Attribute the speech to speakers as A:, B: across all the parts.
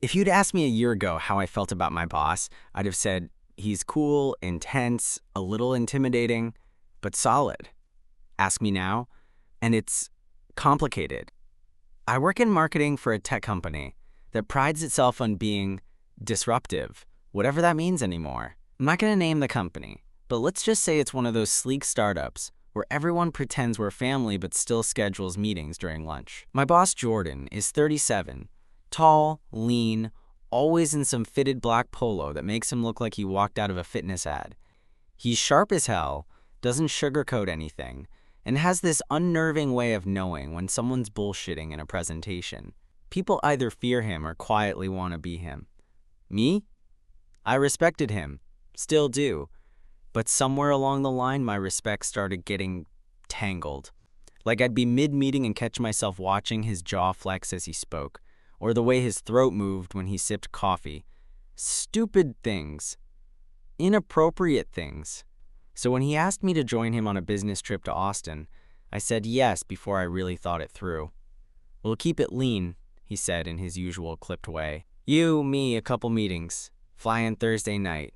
A: If you'd asked me a year ago how I felt about my boss, I'd have said, he's cool, intense, a little intimidating, but solid. Ask me now, and it's complicated. I work in marketing for a tech company that prides itself on being disruptive, whatever that means anymore. I'm not going to name the company, but let's just say it's one of those sleek startups where everyone pretends we're family but still schedules meetings during lunch. My boss, Jordan, is 37, tall, lean, always in some fitted black polo that makes him look like he walked out of a fitness ad. He's sharp as hell, doesn't sugarcoat anything, and has this unnerving way of knowing when someone's bullshitting in a presentation. People either fear him or quietly want to be him. Me? I respected him, still do, but somewhere along the line my respect started getting tangled. Like I'd be mid-meeting and catch myself watching his jaw flex as he spoke, or the way his throat moved when he sipped coffee. Stupid things. Inappropriate things. So when he asked me to join him on a business trip to Austin, I said yes before I really thought it through. "We'll keep it lean," he said in his usual clipped way. "You, me, a couple meetings. Fly in Thursday night.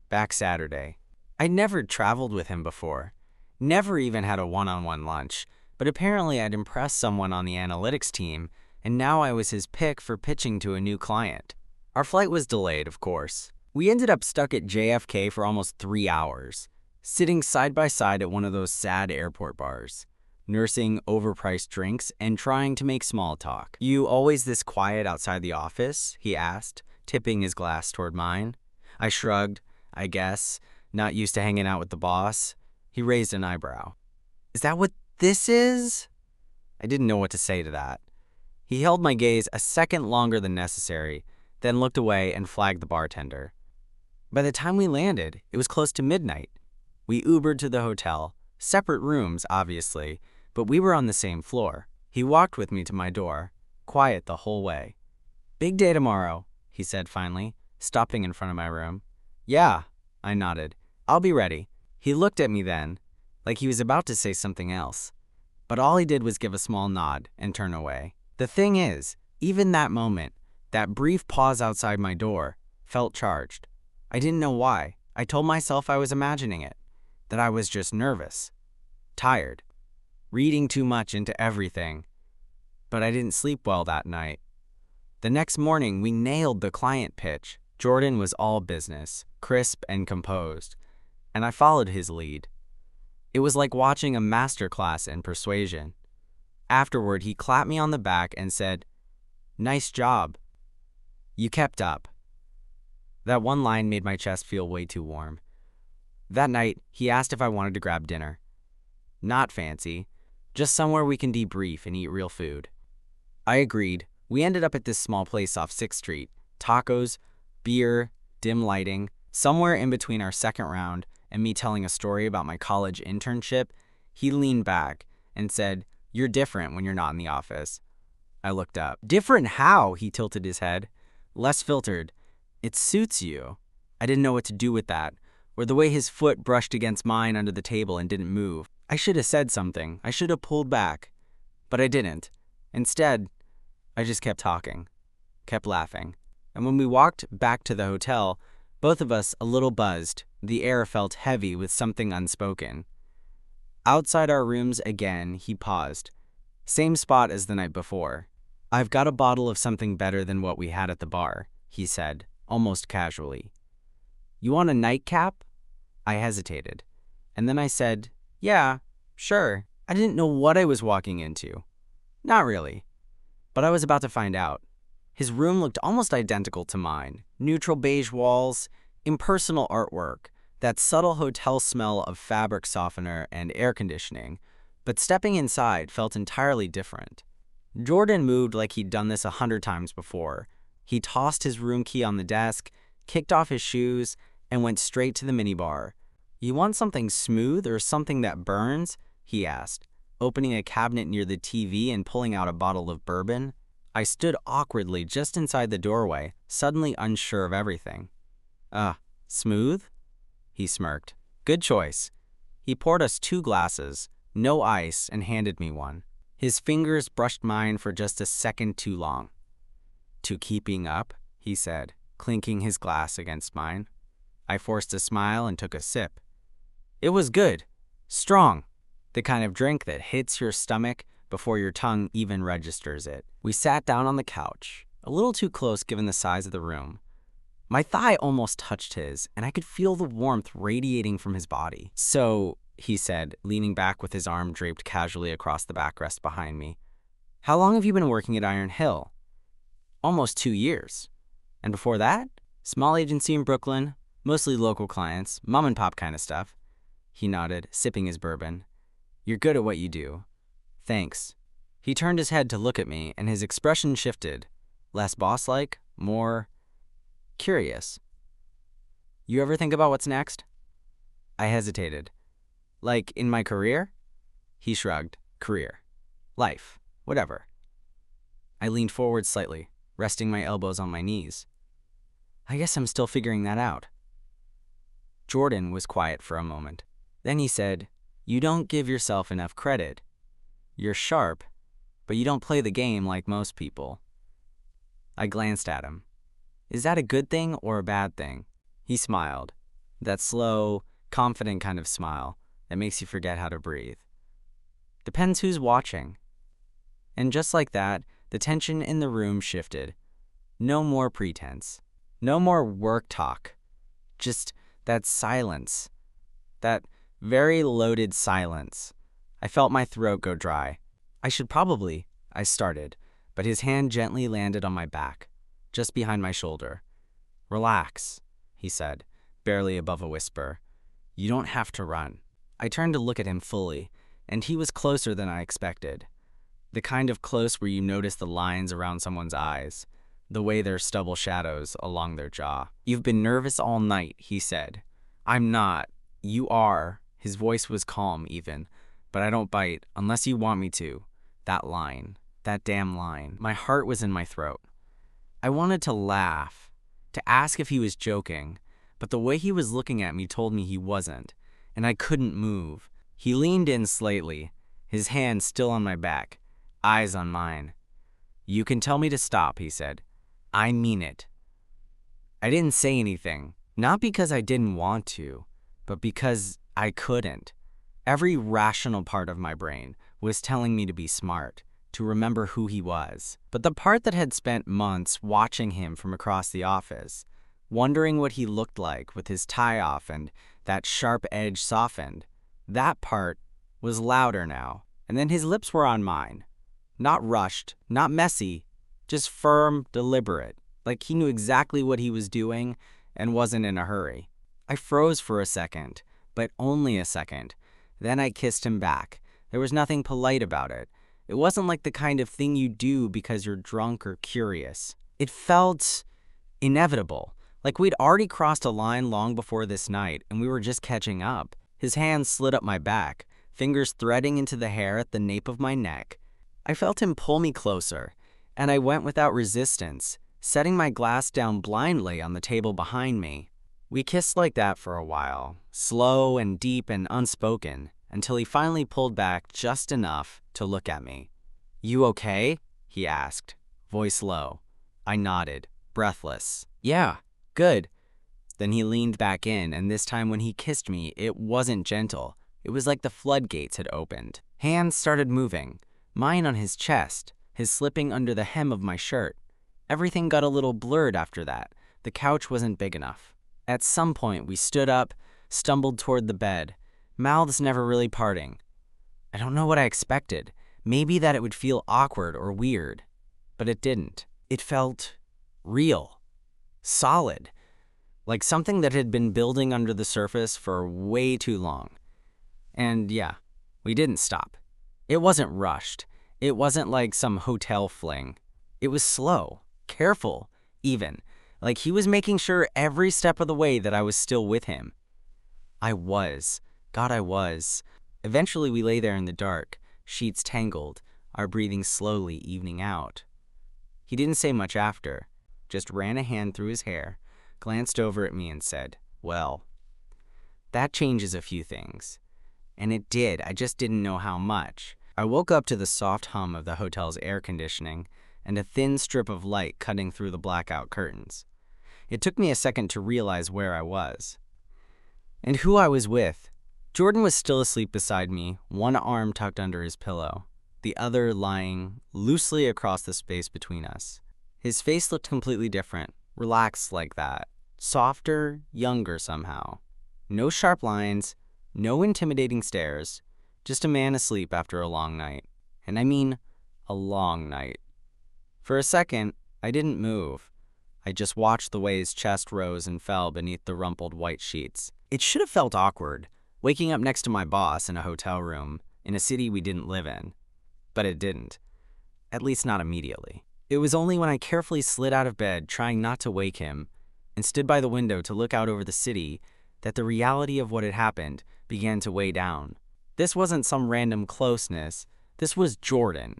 A: Back Saturday." I'd never traveled with him before. Never even had a one-on-one lunch, but apparently I'd impressed someone on the analytics team, and now I was his pick for pitching to a new client. Our flight was delayed, of course. We ended up stuck at JFK for almost 3 hours, sitting side by side at one of those sad airport bars, nursing overpriced drinks and trying to make small talk. "You always this quiet outside the office?" he asked, tipping his glass toward mine. I shrugged, I guess, not used to hanging out with the boss. He raised an eyebrow. "Is that what this is?" I didn't know what to say to that. He held my gaze a second longer than necessary, then looked away and flagged the bartender. By the time we landed, it was close to midnight. We Ubered to the hotel, separate rooms, obviously, but we were on the same floor. He walked with me to my door, quiet the whole way. "Big day tomorrow," he said finally, stopping in front of my room. "Yeah," I nodded. "I'll be ready." He looked at me then, like he was about to say something else, but all he did was give a small nod and turn away. The thing is, even that moment, that brief pause outside my door, felt charged. I didn't know why. I told myself I was imagining it, that I was just nervous, tired, reading too much into everything. But I didn't sleep well that night. The next morning, we nailed the client pitch. Jordan was all business, crisp and composed, and I followed his lead. It was like watching a masterclass in persuasion. Afterward, he clapped me on the back and said, "Nice job. You kept up." That one line made my chest feel way too warm. That night, he asked if I wanted to grab dinner. Not fancy, just somewhere we can debrief and eat real food. I agreed. We ended up at this small place off 6th Street. Tacos, beer, dim lighting. Somewhere in between our second round and me telling a story about my college internship, he leaned back and said, "You're different when you're not in the office." I looked up. "Different how?" He tilted his head. "Less filtered. It suits you." I didn't know what to do with that, or the way his foot brushed against mine under the table and didn't move. I should have said something. I should have pulled back. But I didn't. Instead, I just kept talking, kept laughing. And when we walked back to the hotel, both of us a little buzzed, the air felt heavy with something unspoken. Outside our rooms again, he paused. Same spot as the night before. "I've got a bottle of something better than what we had at the bar," he said, almost casually. "You want a nightcap?" I hesitated. And then I said, "Yeah, sure." I didn't know what I was walking into. Not really. But I was about to find out. His room looked almost identical to mine. Neutral beige walls, impersonal artwork, that subtle hotel smell of fabric softener and air conditioning. But stepping inside felt entirely different. Jordan moved like he'd done this 100 times before. He tossed his room key on the desk, kicked off his shoes, and went straight to the minibar. "You want something smooth or something that burns?" he asked, opening a cabinet near the TV and pulling out a bottle of bourbon. I stood awkwardly just inside the doorway, suddenly unsure of everything. Smooth?" He smirked. "Good choice." He poured us 2 glasses, no ice, and handed me one. His fingers brushed mine for just a second too long. "To keeping up?" he said, clinking his glass against mine. I forced a smile and took a sip. It was good. Strong. The kind of drink that hits your stomach before your tongue even registers it. We sat down on the couch, a little too close given the size of the room. My thigh almost touched his, and I could feel the warmth radiating from his body. So, he said, leaning back with his arm draped casually across the backrest behind me, how long have you been working at Iron Hill? Almost 2 years. And before that? Small agency in Brooklyn, mostly local clients, mom and pop kind of stuff. He nodded, sipping his bourbon. You're good at what you do. Thanks. He turned his head to look at me, and his expression shifted. Less boss-like, more curious. You ever think about what's next? I hesitated. Like, in my career? He shrugged. Career. Life. Whatever. I leaned forward slightly, resting my elbows on my knees. I guess I'm still figuring that out. Jordan was quiet for a moment. Then he said, You don't give yourself enough credit. You're sharp, but you don't play the game like most people. I glanced at him. Is that a good thing or a bad thing? He smiled. That slow, confident kind of smile that makes you forget how to breathe. Depends who's watching. And just like that, the tension in the room shifted. No more pretense. No more work talk. Just that silence. That very loaded silence. I felt my throat go dry. I started, but his hand gently landed on my back, just behind my shoulder. Relax, he said, barely above a whisper. You don't have to run. I turned to look at him fully, and he was closer than I expected. The kind of close where you notice the lines around someone's eyes, the way their stubble shadows along their jaw. You've been nervous all night, he said. I'm not. You are. His voice was calm even, but I don't bite unless you want me to. That line. That damn line. My heart was in my throat. I wanted to laugh, to ask if he was joking, but the way he was looking at me told me he wasn't, and I couldn't move. He leaned in slightly, his hand still on my back, eyes on mine. You can tell me to stop, he said. I mean it. I didn't say anything, not because I didn't want to, but because I couldn't. Every rational part of my brain was telling me to be smart, to remember who he was. But the part that had spent months watching him from across the office, wondering what he looked like with his tie off and that sharp edge softened, that part was louder now. And then his lips were on mine. Not rushed, not messy, just firm, deliberate, like he knew exactly what he was doing and wasn't in a hurry. I froze for a second, but only a second. Then I kissed him back. There was nothing polite about it. It wasn't like the kind of thing you do because you're drunk or curious. It felt inevitable, like we'd already crossed a line long before this night and we were just catching up. His hand slid up my back, fingers threading into the hair at the nape of my neck. I felt him pull me closer, and I went without resistance, setting my glass down blindly on the table behind me. We kissed like that for a while, slow and deep and unspoken, until he finally pulled back just enough to look at me. You okay? He asked, voice low. I nodded, breathless. Yeah, good. Then he leaned back in, and this time when he kissed me, it wasn't gentle. It was like the floodgates had opened. Hands started moving, mine on his chest, his slipping under the hem of my shirt. Everything got a little blurred after that. The couch wasn't big enough. At some point, we stood up, stumbled toward the bed, mouths never really parting. I don't know what I expected. Maybe that it would feel awkward or weird. But it didn't. It felt real, solid, like something that had been building under the surface for way too long. And yeah, we didn't stop. It wasn't rushed. It wasn't like some hotel fling. It was slow, careful, even. Like he was making sure every step of the way that I was still with him. I was. Eventually we lay there in the dark, sheets tangled, our breathing slowly evening out. He didn't say much after, just ran a hand through his hair, glanced over at me and said, well, that changes a few things. And it did, I just didn't know how much. I woke up to the soft hum of the hotel's air conditioning and a thin strip of light cutting through the blackout curtains. It took me a second to realize where I was and who I was with. Jordan was still asleep beside me, one arm tucked under his pillow, the other lying loosely across the space between us. His face looked completely different, relaxed like that, softer, younger somehow. No sharp lines, no intimidating stares, just a man asleep after a long night. And I mean, a long night. For a second, I didn't move. I just watched the way his chest rose and fell beneath the rumpled white sheets. It should have felt awkward, waking up next to my boss in a hotel room in a city we didn't live in. But it didn't. At least not immediately. It was only when I carefully slid out of bed, trying not to wake him, and stood by the window to look out over the city, that the reality of what had happened began to weigh down. This wasn't some random closeness. This was Jordan,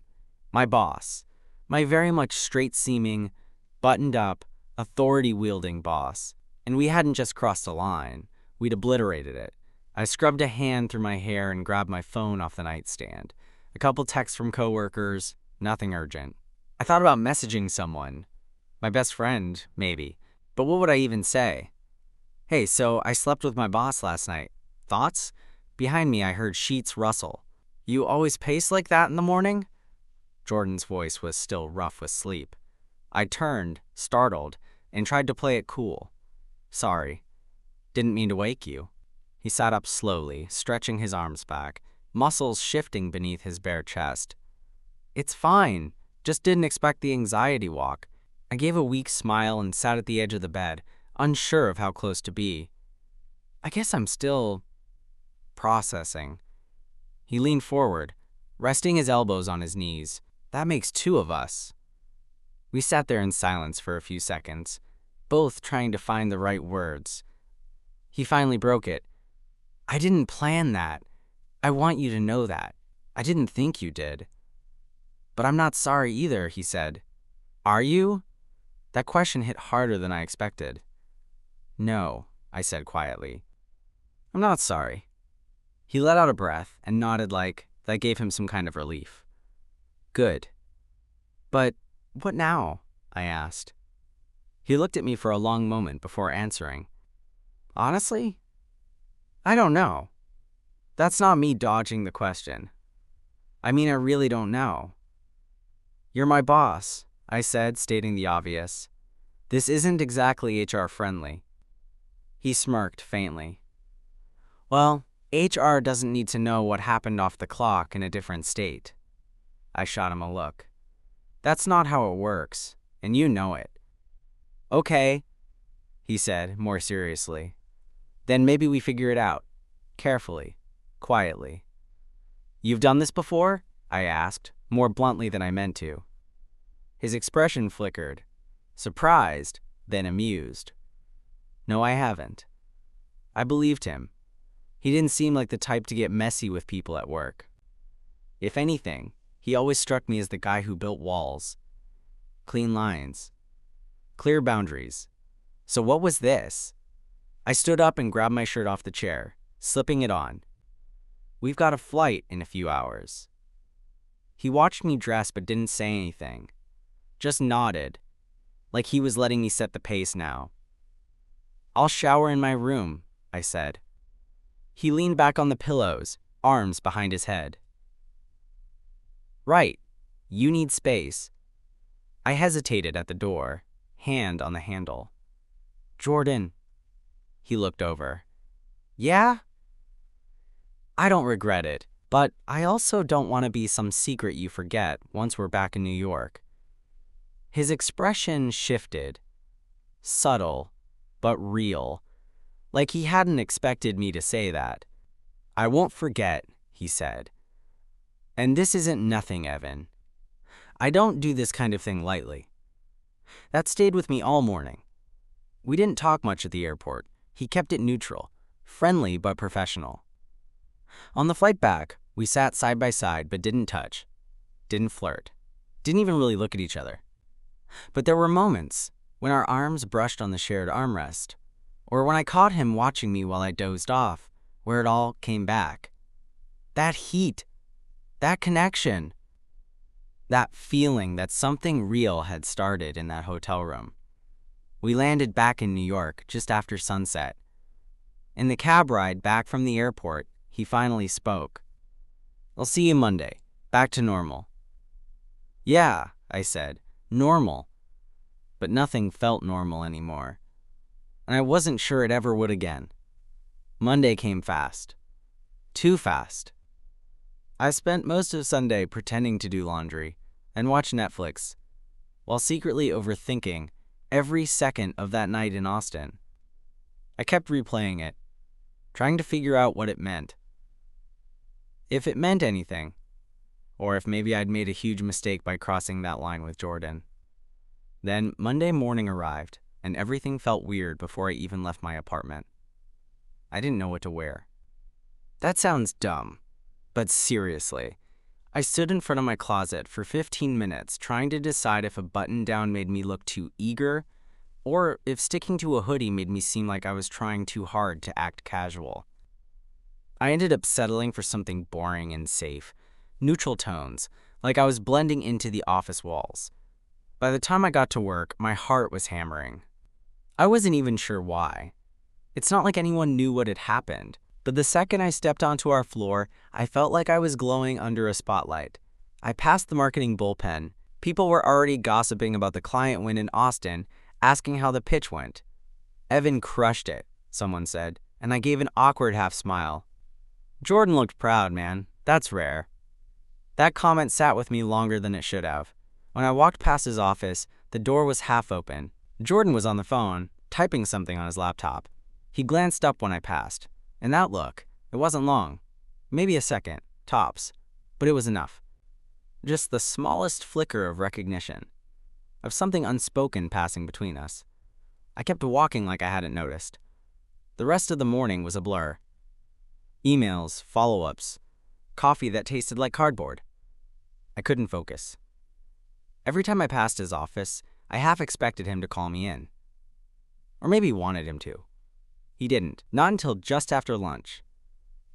A: my boss, my very much straight-seeming, buttoned-up, authority-wielding boss. And we hadn't just crossed a line. We'd obliterated it. I scrubbed a hand through my hair and grabbed my phone off the nightstand. A couple texts from coworkers, nothing urgent. I thought about messaging someone. My best friend, maybe. But what would I even say? Hey, so I slept with my boss last night. Thoughts? Behind me, I heard sheets rustle. You always pace like that in the morning? Jordan's voice was still rough with sleep. I turned, startled, and tried to play it cool. Sorry. Didn't mean to wake you. He sat up slowly, stretching his arms back, muscles shifting beneath his bare chest. It's fine. Just didn't expect the anxiety walk. I gave a weak smile and sat at the edge of the bed, unsure of how close to be. I guess I'm still processing. He leaned forward, resting his elbows on his knees. That makes two of us. We sat there in silence for a few seconds, both trying to find the right words. He finally broke it. I didn't plan that. I want you to know that. I didn't think you did. But I'm not sorry either, he said. Are you? That question hit harder than I expected. No, I said quietly. I'm not sorry. He let out a breath and nodded like that gave him some kind of relief. Good. But what now? I asked. He looked at me for a long moment before answering. Honestly, I don't know. That's not me dodging the question. I mean, I really don't know. You're my boss, I said, stating the obvious. This isn't exactly HR friendly. He smirked faintly. Well, HR doesn't need to know what happened off the clock in a different state. I shot him a look. That's not how it works, and you know it. Okay, he said more seriously. Then maybe we figure it out. Carefully, quietly. You've done this before? I asked, more bluntly than I meant to. His expression flickered, surprised, then amused. No, I haven't. I believed him. He didn't seem like the type to get messy with people at work. If anything, he always struck me as the guy who built walls. Clean lines. Clear boundaries. So what was this? I stood up and grabbed my shirt off the chair, slipping it on. We've got a flight in a few hours. He watched me dress but didn't say anything. Just nodded, like he was letting me set the pace now. I'll shower in my room, I said. He leaned back on the pillows, arms behind his head. Right, you need space. I hesitated at the door, hand on the handle. Jordan. He looked over. Yeah? I don't regret it, but I also don't want to be some secret you forget once we're back in New York. His expression shifted. Subtle, but real. Like he hadn't expected me to say that. I won't forget, he said. And this isn't nothing, Evan. I don't do this kind of thing lightly. That stayed with me all morning. We didn't talk much at the airport. He kept it neutral, friendly but professional. On the flight back, we sat side by side but didn't touch, didn't flirt, didn't even really look at each other. But there were moments when our arms brushed on the shared armrest, or when I caught him watching me while I dozed off, where it all came back. That heat, that connection. That feeling that something real had started in that hotel room. We landed back in New York just after sunset. In the cab ride back from the airport, he finally spoke. "I'll see you Monday. Back to normal." "Yeah," I said, "normal." But nothing felt normal anymore. And I wasn't sure it ever would again. Monday came fast. Too fast. I spent most of Sunday pretending to do laundry and watch Netflix, while secretly overthinking every second of that night in Austin. I kept replaying it, trying to figure out what it meant. If it meant anything, or if maybe I'd made a huge mistake by crossing that line with Jordan. Then Monday morning arrived, and everything felt weird before I even left my apartment. I didn't know what to wear. That sounds dumb, but seriously, I stood in front of my closet for 15 minutes trying to decide if a button-down made me look too eager, or if sticking to a hoodie made me seem like I was trying too hard to act casual. I ended up settling for something boring and safe, neutral tones, like I was blending into the office walls. By the time I got to work, my heart was hammering. I wasn't even sure why. It's not like anyone knew what had happened, but the second I stepped onto our floor, I felt like I was glowing under a spotlight. I passed the marketing bullpen. People were already gossiping about the client win in Austin, asking how the pitch went. "Evan crushed it," someone said, and I gave an awkward half smile. "Jordan looked proud, man. That's rare." That comment sat with me longer than it should have. When I walked past his office, the door was half open. Jordan was on the phone, typing something on his laptop. He glanced up when I passed. And that look, it wasn't long. Maybe a second, tops. But it was enough. Just the smallest flicker of recognition. Of something unspoken passing between us. I kept walking like I hadn't noticed. The rest of the morning was a blur. Emails, follow-ups, coffee that tasted like cardboard. I couldn't focus. Every time I passed his office, I half expected him to call me in. Or maybe wanted him to. He didn't, not until just after lunch.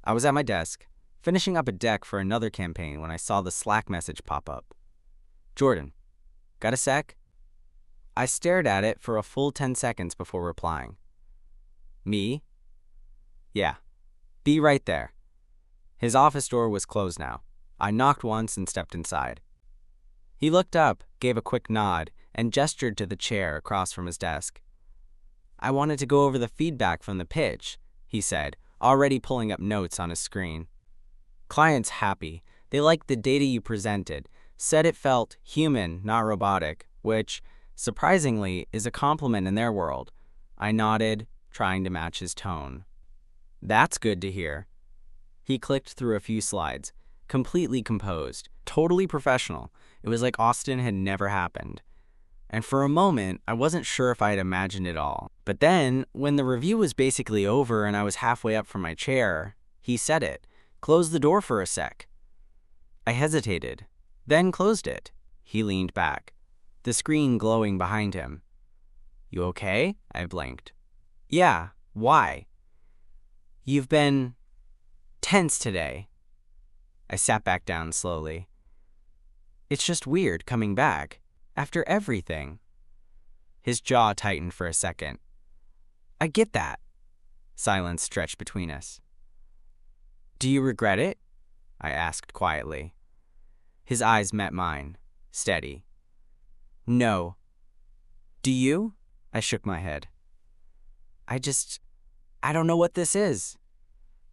A: I was at my desk, finishing up a deck for another campaign when I saw the Slack message pop up. "Jordan, got a sec?" I stared at it for a full 10 seconds before replying. "Me? Yeah. Be right there." His office door was closed now. I knocked once and stepped inside. He looked up, gave a quick nod, and gestured to the chair across from his desk. "I wanted to go over the feedback from the pitch," he said, already pulling up notes on his screen. "Client's happy. They liked the data you presented, said it felt human, not robotic, which, surprisingly, is a compliment in their world." I nodded, trying to match his tone. "That's good to hear." He clicked through a few slides, completely composed, totally professional. It was like Austin had never happened. And for a moment, I wasn't sure if I had imagined it all. But then, when the review was basically over and I was halfway up from my chair, he said it. "Close the door for a sec." I hesitated, then closed it. He leaned back, the screen glowing behind him. "You okay?" I blinked. "Yeah, why?" "You've been tense today." I sat back down slowly. "It's just weird coming back. After everything." His jaw tightened for a second. "I get that." Silence stretched between us. "Do you regret it?" I asked quietly. His eyes met mine, steady. "No." "Do you?" I shook my head. I don't know what this is."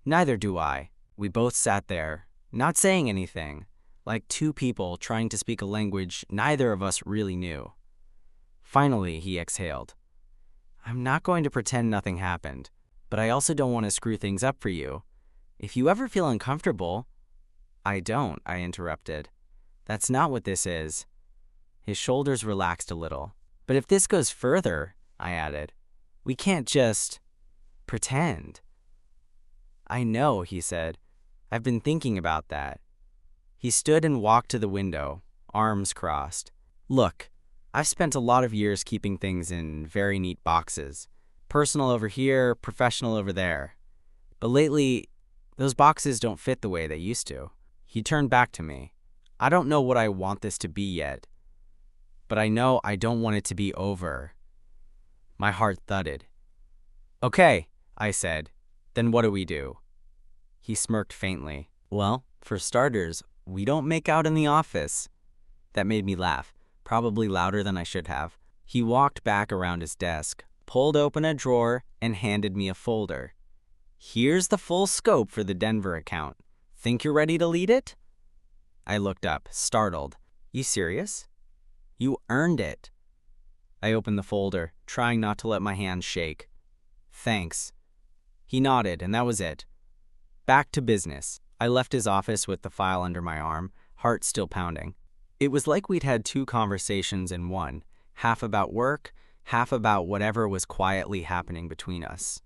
A: "Neither do I." We both sat there, not saying anything, like two people trying to speak a language neither of us really knew. Finally, he exhaled. "I'm not going to pretend nothing happened, but I also don't want to screw things up for you. If you ever feel uncomfortable—" "I don't," I interrupted. "That's not what this is." His shoulders relaxed a little. "But if this goes further," I added, "we can't just pretend." "I know," he said. "I've been thinking about that." He stood and walked to the window, arms crossed. "Look, I've spent a lot of years keeping things in very neat boxes. Personal over here, professional over there. But lately, those boxes don't fit the way they used to." He turned back to me. I don't know what I want this to be yet, but I know I don't want it to be over. My heart thudded. Okay, I said. Then what do we do? He smirked faintly. Well, for starters, we don't make out in the office. That made me laugh, probably louder than I should have. He walked back around his desk, pulled open a drawer, and handed me a folder. Here's the full scope for the Denver account. Think you're ready to lead it? I looked up, startled. You serious? You earned it. I opened the folder, trying not to let my hands shake. Thanks. He nodded, and that was it. Back to business. I left his office with the file under my arm, heart still pounding. It was like we'd had two conversations in one, half about work, half about whatever was quietly happening between us.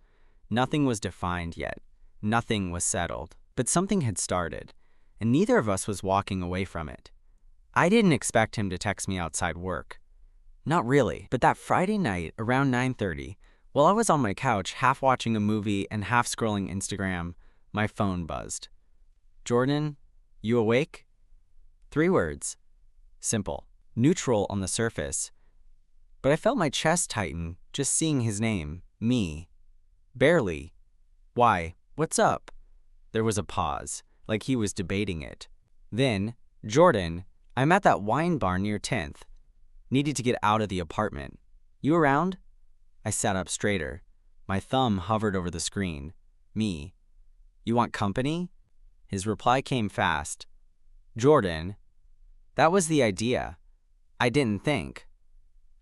A: Nothing was defined yet. Nothing was settled. But something had started, and neither of us was walking away from it. I didn't expect him to text me outside work. Not really, but that Friday night around 9:30, while I was on my couch half watching a movie and half scrolling Instagram, my phone buzzed. Jordan, you awake? 3 words. Simple. Neutral on the surface. But I felt my chest tighten just seeing his name, me. Barely. Why? What's up? There was a pause, like he was debating it. Then, Jordan, I'm at that wine bar near 10th. Needed to get out of the apartment. You around? I sat up straighter. My thumb hovered over the screen. Me. You want company? His reply came fast. Jordan. That was the idea. I didn't think.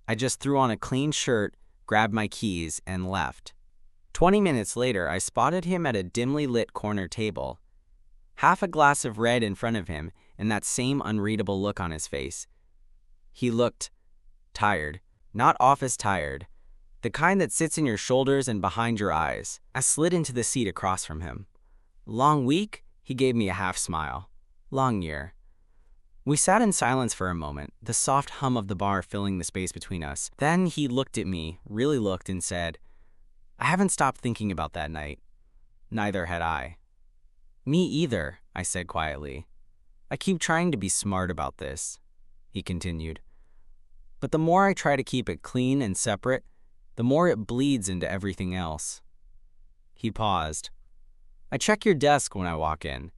A: I just threw on a clean shirt, grabbed my keys, and left. 20 minutes later, I spotted him at a dimly lit corner table. Half a glass of red in front of him, and that same unreadable look on his face. He looked tired. Not office tired. The kind that sits in your shoulders and behind your eyes. I slid into the seat across from him. Long week? He gave me a half smile. Long year. We sat in silence for a moment, the soft hum of the bar filling the space between us. Then he looked at me, really looked, and said, I haven't stopped thinking about that night. Neither had I. Me either, I said quietly. I keep trying to be smart about this, he continued. But the more I try to keep it clean and separate, the more it bleeds into everything else. He paused. I check your desk when I walk in.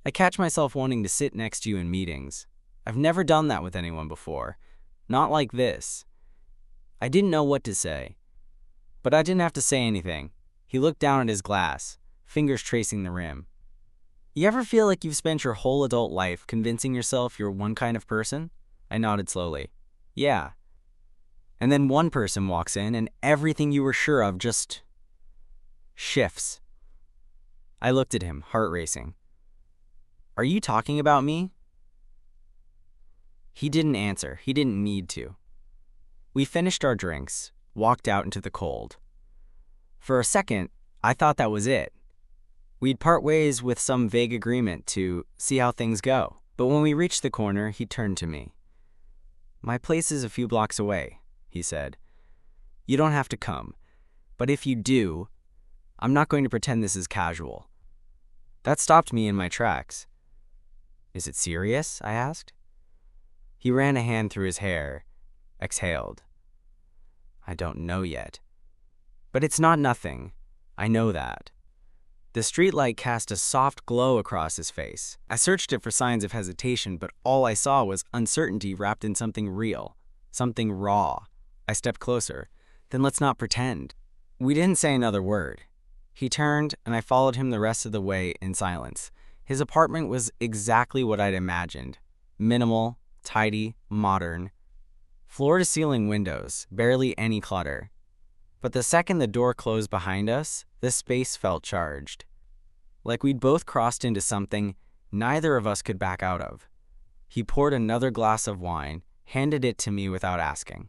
A: I catch myself wanting to sit next to you in meetings. I've never done that with anyone before. Not like this. I didn't know what to say. But I didn't have to say anything. He looked down at his glass, fingers tracing the rim. You ever feel like you've spent your whole adult life convincing yourself you're one kind of person? I nodded slowly. Yeah. And then one person walks in and everything you were sure of just shifts. I looked at him, heart racing. Are you talking about me? He didn't answer. He didn't need to. We finished our drinks, walked out into the cold. For a second, I thought that was it. We'd part ways with some vague agreement to see how things go. But when we reached the corner, he turned to me. My place is a few blocks away, he said. You don't have to come. But if you do, I'm not going to pretend this is casual. That stopped me in my tracks. Is it serious? I asked. He ran a hand through his hair, exhaled. I don't know yet. But it's not nothing. I know that. The streetlight cast a soft glow across his face. I searched it for signs of hesitation, but all I saw was uncertainty wrapped in something real, something raw. I stepped closer. Then let's not pretend. We didn't say another word. He turned, and I followed him the rest of the way in silence. His apartment was exactly what I'd imagined. Minimal, tidy, modern. Floor-to-ceiling windows, barely any clutter. But the second the door closed behind us, the space felt charged. Like we'd both crossed into something neither of us could back out of. He poured another glass of wine, handed it to me without asking.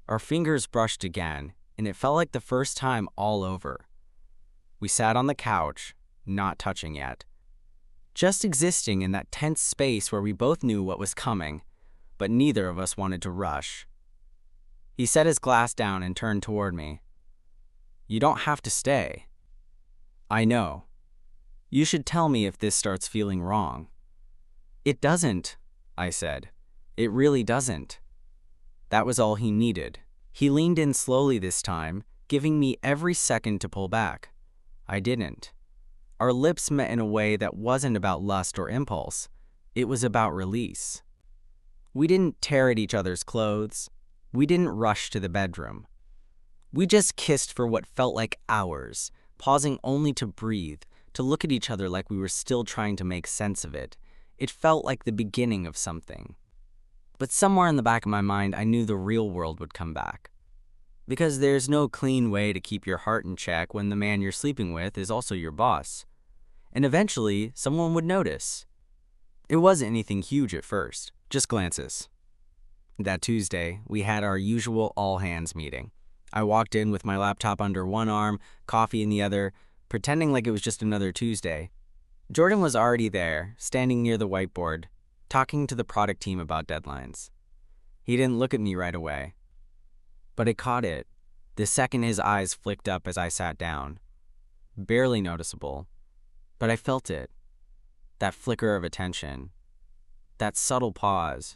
A: Our fingers brushed again, and it felt like the first time all over. We sat on the couch, not touching yet. Just existing in that tense space where we both knew what was coming, but neither of us wanted to rush. He set his glass down and turned toward me. You don't have to stay. I know. You should tell me if this starts feeling wrong. It doesn't, I said. It really doesn't. That was all he needed. He leaned in slowly this time, giving me every second to pull back. I didn't. Our lips met in a way that wasn't about lust or impulse. It was about release. We didn't tear at each other's clothes. We didn't rush to the bedroom. We just kissed for what felt like hours, pausing only to breathe, to look at each other like we were still trying to make sense of it. It felt like the beginning of something. But somewhere in the back of my mind, I knew the real world would come back. Because there's no clean way to keep your heart in check when the man you're sleeping with is also your boss. And eventually, someone would notice. It wasn't anything huge at first, just glances. That Tuesday, we had our usual all-hands meeting. I walked in with my laptop under one arm, coffee in the other, pretending like it was just another Tuesday. Jordan was already there, standing near the whiteboard, talking to the product team about deadlines. He didn't look at me right away, but I caught it the second his eyes flicked up as I sat down. Barely noticeable, but I felt it. That flicker of attention, that subtle pause,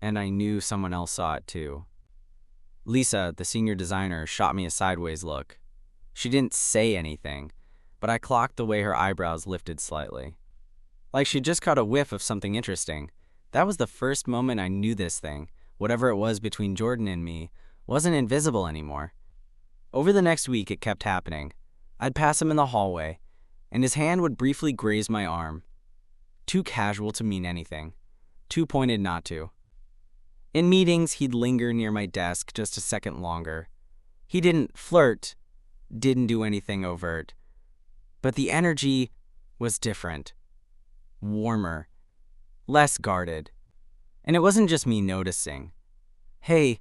A: and I knew someone else saw it too. Lisa, the senior designer, shot me a sideways look. She didn't say anything, but I clocked the way her eyebrows lifted slightly. Like she just caught a whiff of something interesting. That was the first moment I knew this thing, whatever it was between Jordan and me, wasn't invisible anymore. Over the next week, it kept happening. I'd pass him in the hallway, and his hand would briefly graze my arm. Too casual to mean anything. Too pointed not to. In meetings, he'd linger near my desk just a second longer. He didn't flirt, didn't do anything overt. But the energy was different. Warmer. Less guarded. And it wasn't just me noticing. "Hey,"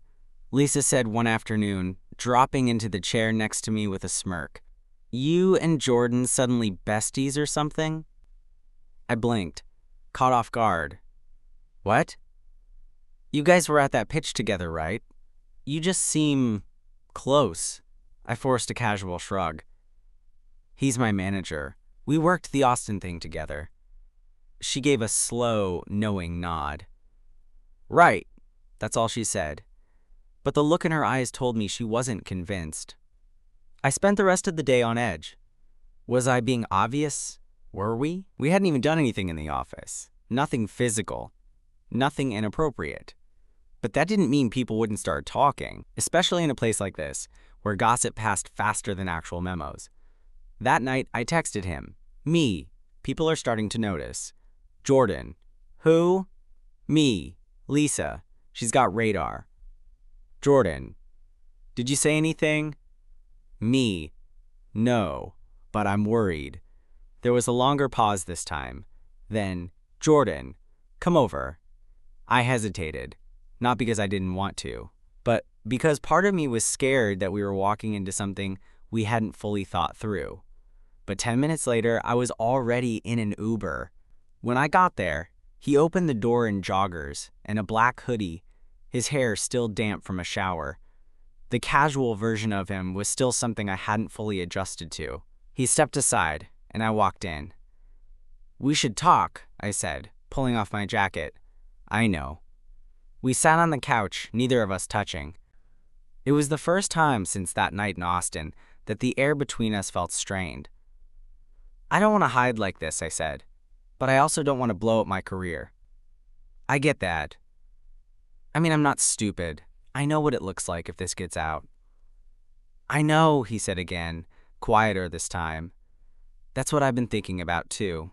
A: Lisa said one afternoon, dropping into the chair next to me with a smirk. "You and Jordan suddenly besties or something?" I blinked, caught off guard. "What?" "You guys were at that pitch together, right? You just seem close." I forced a casual shrug. "He's my manager. We worked the Austin thing together." She gave a slow, knowing nod. "Right," that's all she said. But the look in her eyes told me she wasn't convinced. I spent the rest of the day on edge. Was I being obvious? Were we? We hadn't even done anything in the office. Nothing physical. Nothing inappropriate. But that didn't mean people wouldn't start talking, especially in a place like this, where gossip passed faster than actual memos. That night, I texted him. "Me. People are starting to notice." Jordan. "Who?" "Me. Lisa. She's got radar." Jordan. "Did you say anything?" Me. "No, but I'm worried." There was a longer pause this time. Then, "Jordan, come over." I hesitated, not because I didn't want to, but because part of me was scared that we were walking into something we hadn't fully thought through. But 10 minutes later, I was already in an Uber. When I got there, he opened the door in joggers and a black hoodie, his hair still damp from a shower. The casual version of him was still something I hadn't fully adjusted to. He stepped aside, and I walked in. "We should talk," I said, pulling off my jacket. "I know." We sat on the couch, neither of us touching. It was the first time since that night in Austin that the air between us felt strained. "I don't want to hide like this," I said, "but I also don't want to blow up my career." "I get that. I mean, I'm not stupid. I know what it looks like if this gets out." "I know," he said again, quieter this time. "That's what I've been thinking about, too."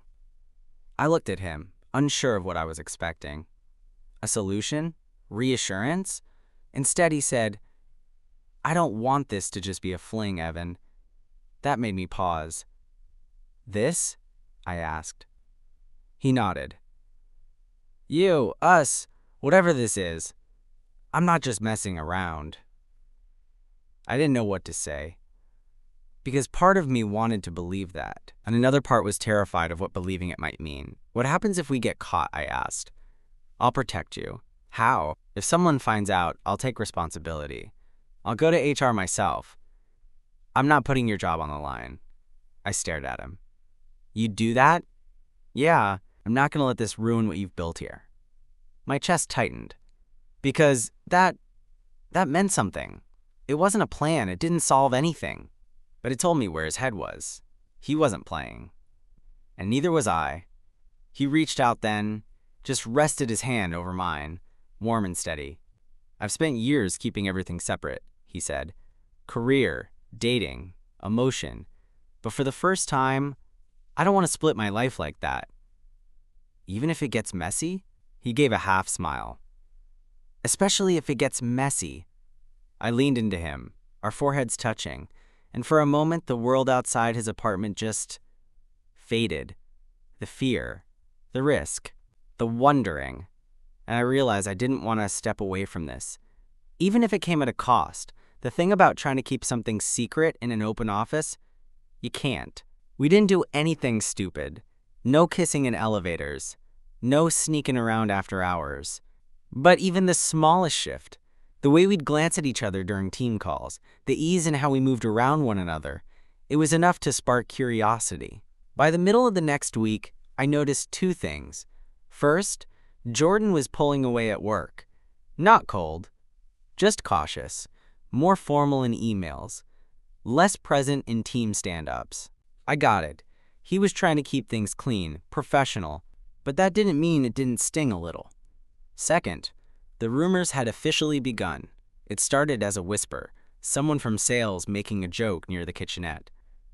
A: I looked at him, unsure of what I was expecting. A solution? Reassurance? Instead, he said, "I don't want this to just be a fling, Evan." That made me pause. "This?" I asked. He nodded. "You, us, whatever this is. I'm not just messing around." I didn't know what to say, because part of me wanted to believe that, and another part was terrified of what believing it might mean. "What happens if we get caught?" I asked. "I'll protect you." "How?" "If someone finds out, I'll take responsibility. I'll go to HR myself." "I'm not putting your job on the line." I stared at him. "You'd do that?" "Yeah. I'm not going to let this ruin what you've built here. My chest tightened. Because that meant something. It wasn't a plan. It didn't solve anything. But it told me where his head was. He wasn't playing. And neither was I. He reached out then, just rested his hand over mine, warm and steady. I've spent years keeping everything separate, he said. Career, dating, emotion. But for the first time, I don't want to split my life like that. Even if it gets messy? He gave a half smile. Especially if it gets messy. I leaned into him, our foreheads touching, and for a moment the world outside his apartment just faded. The fear, the risk, the wondering. And I realized I didn't want to step away from this. Even if it came at a cost. The thing about trying to keep something secret in an open office, you can't. We didn't do anything stupid. No kissing in elevators. No sneaking around after hours. But even the smallest shift, the way we'd glance at each other during team calls, the ease in how we moved around one another, it was enough to spark curiosity. By the middle of the next week, I noticed two things. First, Jordan was pulling away at work. Not cold, just cautious, more formal in emails, less present in team stand-ups. I got it. He was trying to keep things clean, professional, but that didn't mean it didn't sting a little. Second, the rumors had officially begun. It started as a whisper, someone from sales making a joke near the kitchenette.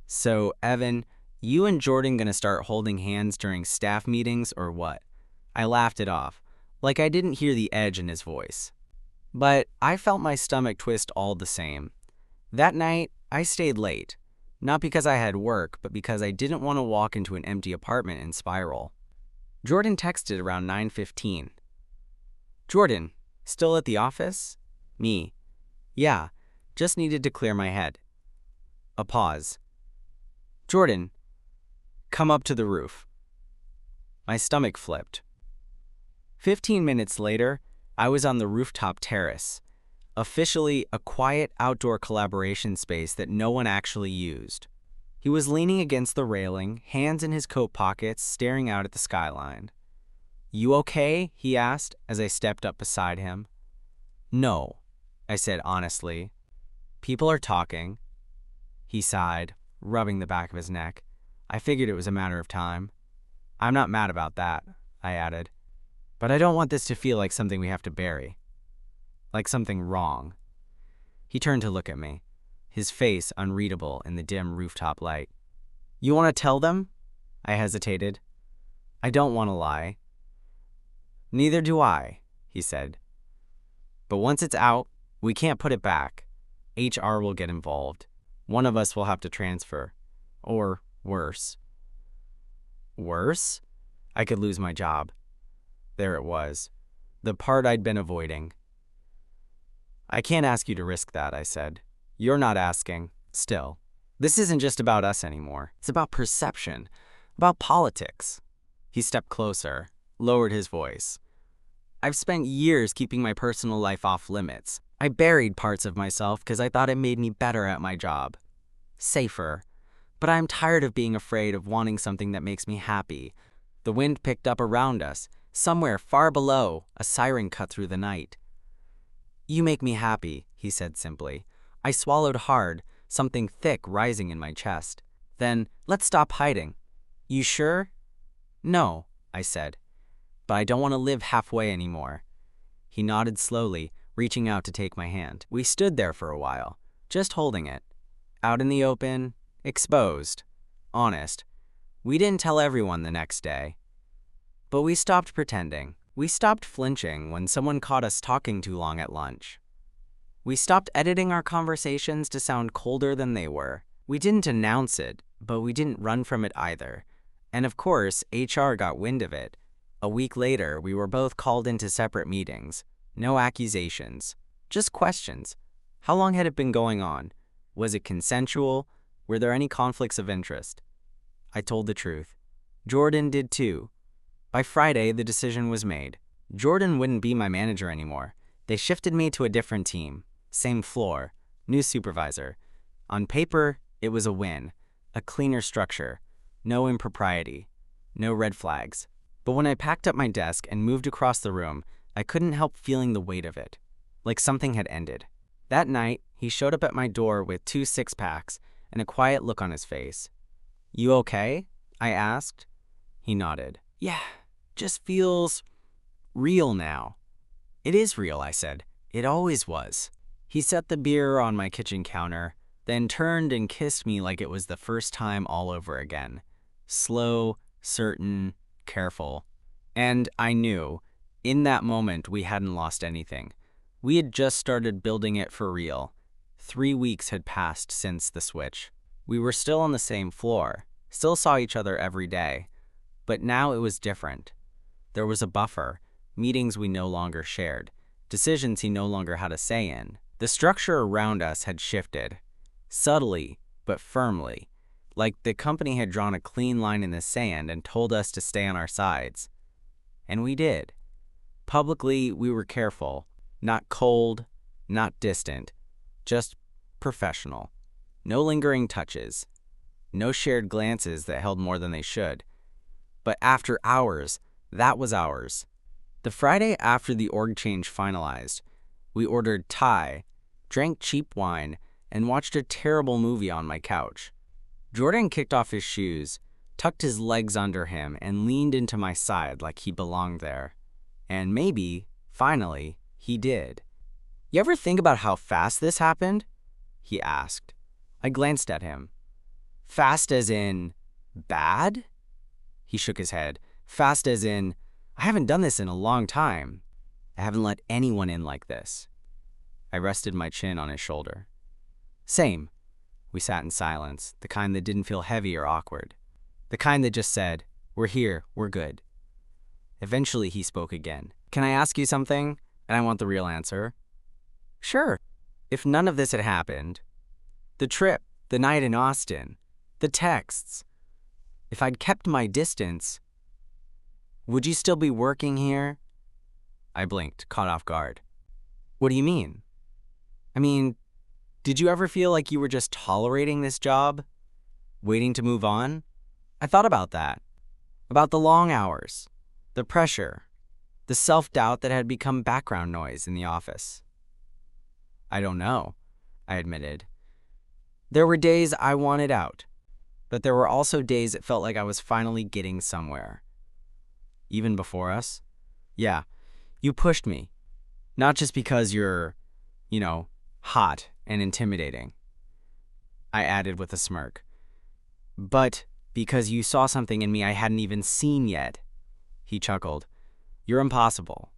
A: So, Evan, you and Jordan gonna start holding hands during staff meetings or what? I laughed it off, like I didn't hear the edge in his voice. But I felt my stomach twist all the same. That night, I stayed late. Not because I had work, but because I didn't want to walk into an empty apartment and spiral. Jordan texted around 9:15. Jordan, still at the office? Me. Yeah, just needed to clear my head. A pause. Jordan, come up to the roof. My stomach flipped. 15 minutes later, I was on the rooftop terrace, officially a quiet outdoor collaboration space that no one actually used. He was leaning against the railing, hands in his coat pockets, staring out at the skyline. You okay? He asked as I stepped up beside him. No, I said honestly. People are talking. He sighed, rubbing the back of his neck. I figured it was a matter of time. I'm not mad about that, I added. But I don't want this to feel like something we have to bury. Like something wrong. He turned to look at me, his face unreadable in the dim rooftop light. You want to tell them? I hesitated. I don't want to lie. Neither do I, he said. But once it's out, we can't put it back. HR will get involved. One of us will have to transfer. Or worse. Worse? I could lose my job. There it was. The part I'd been avoiding. I can't ask you to risk that, I said. You're not asking. Still, this isn't just about us anymore. It's about perception, about politics. He stepped closer, lowered his voice. I've spent years keeping my personal life off limits. I buried parts of myself because I thought it made me better at my job. Safer. But I'm tired of being afraid of wanting something that makes me happy. The wind picked up around us. Somewhere far below, a siren cut through the night. You make me happy, he said simply. I swallowed hard, something thick rising in my chest. Then, let's stop hiding. You sure? No, I said. But I don't want to live halfway anymore. He nodded slowly, reaching out to take my hand. We stood there for a while, just holding it. Out in the open, exposed, honest. We didn't tell everyone the next day. But we stopped pretending. We stopped flinching when someone caught us talking too long at lunch. We stopped editing our conversations to sound colder than they were. We didn't announce it, but we didn't run from it either. And of course, HR got wind of it. A week later, we were both called into separate meetings. No accusations, just questions. How long had it been going on? Was it consensual? Were there any conflicts of interest? I told the truth. Jordan did too. By Friday, the decision was made. Jordan wouldn't be my manager anymore. They shifted me to a different team. Same floor. New supervisor. On paper, it was a win. A cleaner structure. No impropriety. No red flags. But when I packed up my desk and moved across the room, I couldn't help feeling the weight of it, like something had ended. That night, he showed up at my door with 2 six-packs and a quiet look on his face. "You okay?" I asked. He nodded. "Yeah, just feels real now." "It is real," I said. "It always was." He set the beer on my kitchen counter, then turned and kissed me like it was the first time all over again. Slow, certain, careful. And I knew, in that moment, we hadn't lost anything. We had just started building it for real. 3 weeks had passed since the switch. We were still on the same floor, still saw each other every day. But now it was different. There was a buffer, meetings we no longer shared, decisions he no longer had a say in. The structure around us had shifted, subtly but firmly, like the company had drawn a clean line in the sand and told us to stay on our sides. And we did. Publicly, we were careful, not cold, not distant, just professional. No lingering touches, no shared glances that held more than they should. But after hours, that was ours. The Friday after the org change finalized, we ordered Thai, drank cheap wine, and watched a terrible movie on my couch. Jordan kicked off his shoes, tucked his legs under him, and leaned into my side like he belonged there. And maybe, finally, he did. "You ever think about how fast this happened?" he asked. I glanced at him. "Fast as in bad?" He shook his head. "Fast as in, I haven't done this in a long time. I haven't let anyone in like this." I rested my chin on his shoulder. "Same." We sat in silence, the kind that didn't feel heavy or awkward. The kind that just said, "We're here, we're good." Eventually he spoke again. "Can I ask you something? And I want the real answer." "Sure." "If none of this had happened, the trip, the night in Austin, the texts, if I'd kept my distance, would you still be working here?" I blinked, caught off guard. "What do you mean?" "I mean, did you ever feel like you were just tolerating this job? Waiting to move on?" I thought about that. About the long hours, the pressure, the self-doubt that had become background noise in the office. "I don't know," I admitted. There were days I wanted out, but there were also days it felt like I was finally getting somewhere. "Even before us?" "Yeah, you pushed me. Not just because you're, hot and intimidating," I added with a smirk, "but because you saw something in me I hadn't even seen yet." He chuckled. "You're impossible."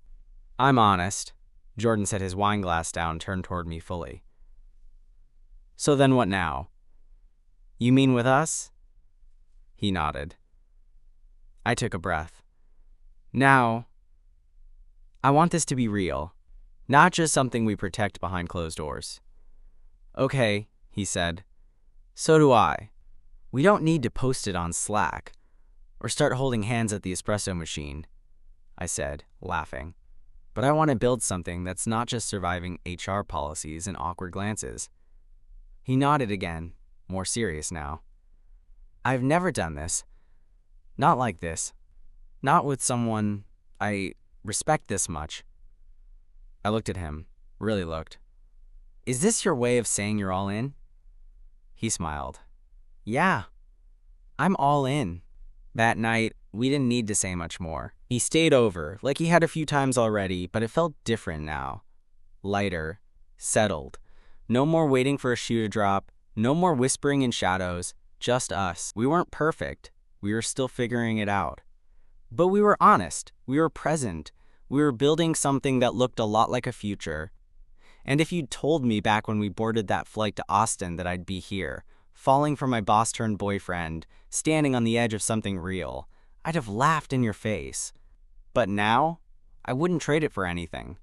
A: "I'm honest." Jordan set his wine glass down, turned toward me fully. "So then what now? You mean with us?" He nodded. I took a breath. "Now, I want this to be real, not just something we protect behind closed doors." "Okay," he said. "So do I. We don't need to post it on Slack or start holding hands at the espresso machine," I said, laughing. "But I want to build something that's not just surviving HR policies and awkward glances." He nodded again, more serious now. "I've never done this. Not like this. Not with someone I respect this much." I looked at him, really looked. "Is this your way of saying you're all in?" He smiled. "Yeah, I'm all in." That night, we didn't need to say much more. He stayed over, like he had a few times already, but it felt different now. Lighter, settled. No more waiting for a shoe to drop, no more whispering in shadows, just us. We weren't perfect. We were still figuring it out. But we were honest. We were present. We were building something that looked a lot like a future. And if you'd told me back when we boarded that flight to Austin that I'd be here, falling for my boss-turned-boyfriend, standing on the edge of something real, I'd have laughed in your face. But now, I wouldn't trade it for anything.